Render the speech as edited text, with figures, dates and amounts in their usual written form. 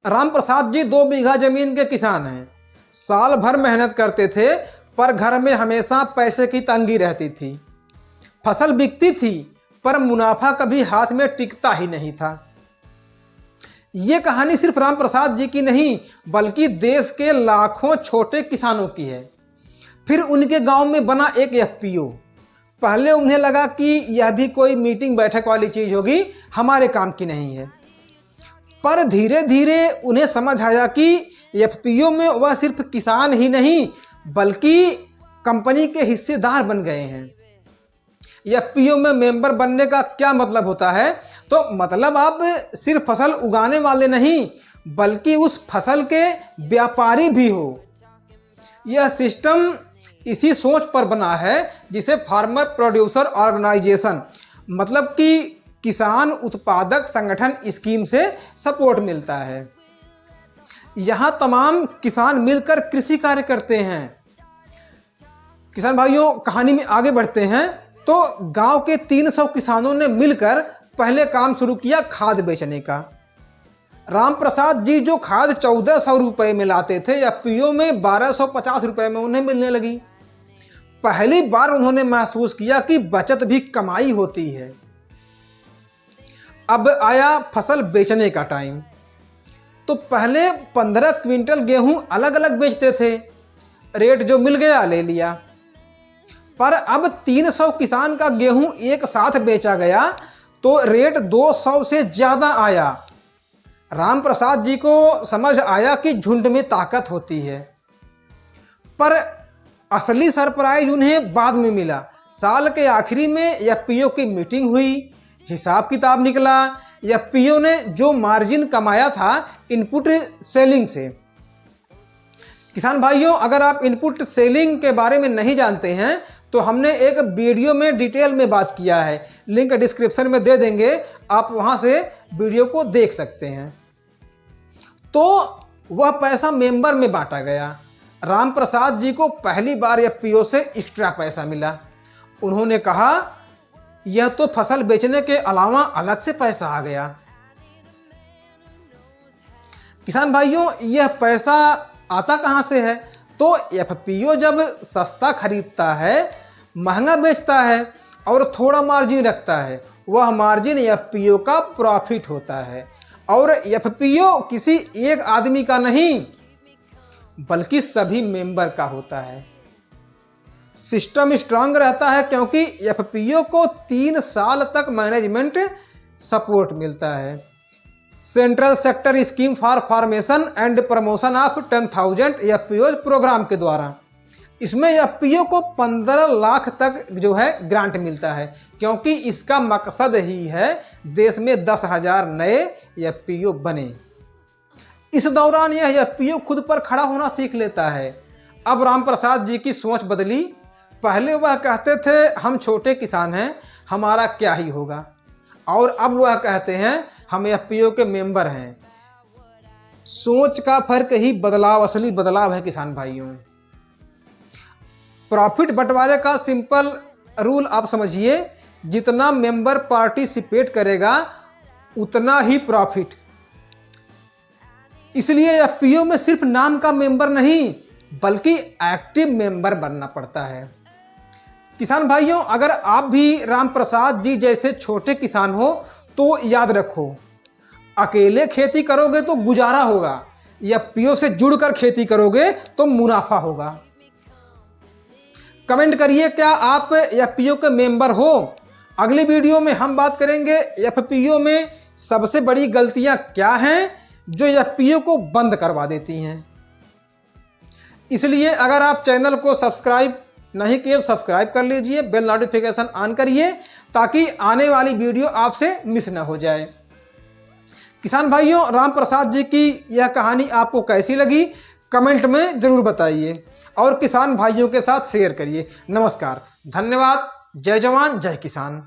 राम प्रसाद जी 2 बीघा जमीन के किसान हैं। साल भर मेहनत करते थे पर घर में हमेशा पैसे की तंगी रहती थी। फसल बिकती थी पर मुनाफा कभी हाथ में टिकता ही नहीं था। ये कहानी सिर्फ राम प्रसाद जी की नहीं बल्कि देश के लाखों छोटे किसानों की है। फिर उनके गांव में बना एक एफपीओ। पहले उन्हें लगा कि यह भी कोई मीटिंग बैठक वाली चीज़ होगी, हमारे काम की नहीं है। पर धीरे धीरे उन्हें समझ आया कि एफपीओ में वह सिर्फ किसान ही नहीं बल्कि कंपनी के हिस्सेदार बन गए हैं। एफपीओ में मेंबर बनने का क्या मतलब होता है? तो मतलब आप सिर्फ फसल उगाने वाले नहीं बल्कि उस फसल के व्यापारी भी हो। यह सिस्टम इसी सोच पर बना है जिसे फार्मर प्रोड्यूसर ऑर्गेनाइजेशन मतलब कि किसान उत्पादक संगठन स्कीम से सपोर्ट मिलता है। यहाँ तमाम किसान मिलकर कृषि कार्य करते हैं। किसान भाइयों, कहानी में आगे बढ़ते हैं तो गांव के 300 किसानों ने मिलकर पहले काम शुरू किया खाद बेचने का। राम प्रसाद जी जो खाद 1400 रुपये में लाते थे एफपीओ में 1250 रुपये में उन्हें मिलने लगी। पहली बार उन्होंने महसूस किया कि बचत भी कमाई होती है। अब आया फसल बेचने का टाइम। तो पहले 15 क्विंटल गेहूं अलग अलग बेचते थे, रेट जो मिल गया ले लिया। पर अब 300 किसान का गेहूं एक साथ बेचा गया तो रेट 200 से ज़्यादा आया। राम प्रसाद जी को समझ आया कि झुंड में ताकत होती है। पर असली सरप्राइज उन्हें बाद में मिला। साल के आखिरी में एफपीओ की मीटिंग हुई, हिसाब किताब निकला। एफपीओ ने जो मार्जिन कमाया था इनपुट सेलिंग से। किसान भाइयों, अगर आप इनपुट सेलिंग के बारे में नहीं जानते हैं तो हमने एक वीडियो में डिटेल में बात किया है, लिंक डिस्क्रिप्शन में दे देंगे, आप वहां से वीडियो को देख सकते हैं। तो वह पैसा मेंबर में बांटा गया। राम प्रसाद जी को पहली बार एफपीओ से एक्स्ट्रा पैसा मिला। उन्होंने कहा यह तो फसल बेचने के अलावा अलग से पैसा आ गया। किसान भाइयों, यह पैसा आता कहां से है? तो एफपीओ जब सस्ता खरीदता है, महंगा बेचता है और थोड़ा मार्जिन रखता है, वह मार्जिन एफपीओ का प्रॉफिट होता है। और एफपीओ किसी एक आदमी का नहीं बल्कि सभी मेंबर का होता है। सिस्टम स्ट्रांग रहता है क्योंकि एफपीओ को 3 साल तक मैनेजमेंट सपोर्ट मिलता है। Central sector scheme for formation and promotion of 10,000 FPO programme के द्वारा इसमें एफपीओ को 15 लाख तक जो है ग्रांट मिलता है, क्योंकि इसका मकसद ही है देश में 10,000 नए एफपीओ बने। इस दौरान यह एफपीओ खुद पर खड़ा होना सीख लेता है। अब राम प्रसाद जी की सोच बदली। पहले वह कहते थे हम छोटे किसान हैं, हमारा क्या ही होगा, और अब वह कहते हैं हम एफपीओ के मेंबर हैं। सोच का फर्क ही बदलाव, असली बदलाव है किसान भाइयों। प्रॉफिट बंटवारे का सिंपल रूल आप समझिए, जितना मेंबर पार्टिसिपेट करेगा उतना ही प्रॉफिट। इसलिए एफपीओ में सिर्फ नाम का मेंबर नहीं बल्कि एक्टिव मेंबर बनना पड़ता है। किसान भाइयों, अगर आप भी राम प्रसाद जी जैसे छोटे किसान हो तो याद रखो, अकेले खेती करोगे तो गुजारा होगा, एफपीओ से जुड़कर खेती करोगे तो मुनाफा होगा। कमेंट करिए क्या आप एफपीओ के मेंबर हो। अगली वीडियो में हम बात करेंगे एफपीओ में सबसे बड़ी गलतियां क्या हैं जो एफपीओ को बंद करवा देती हैं। इसलिए अगर आप चैनल को सब्सक्राइब नहीं किए तो सब्सक्राइब कर लीजिए, बेल नोटिफिकेशन ऑन करिए ताकि आने वाली वीडियो आपसे मिस ना हो जाए। किसान भाइयों, राम प्रसाद जी की यह कहानी आपको कैसी लगी कमेंट में ज़रूर बताइए और किसान भाइयों के साथ शेयर करिए। नमस्कार, धन्यवाद, जय जवान जय किसान।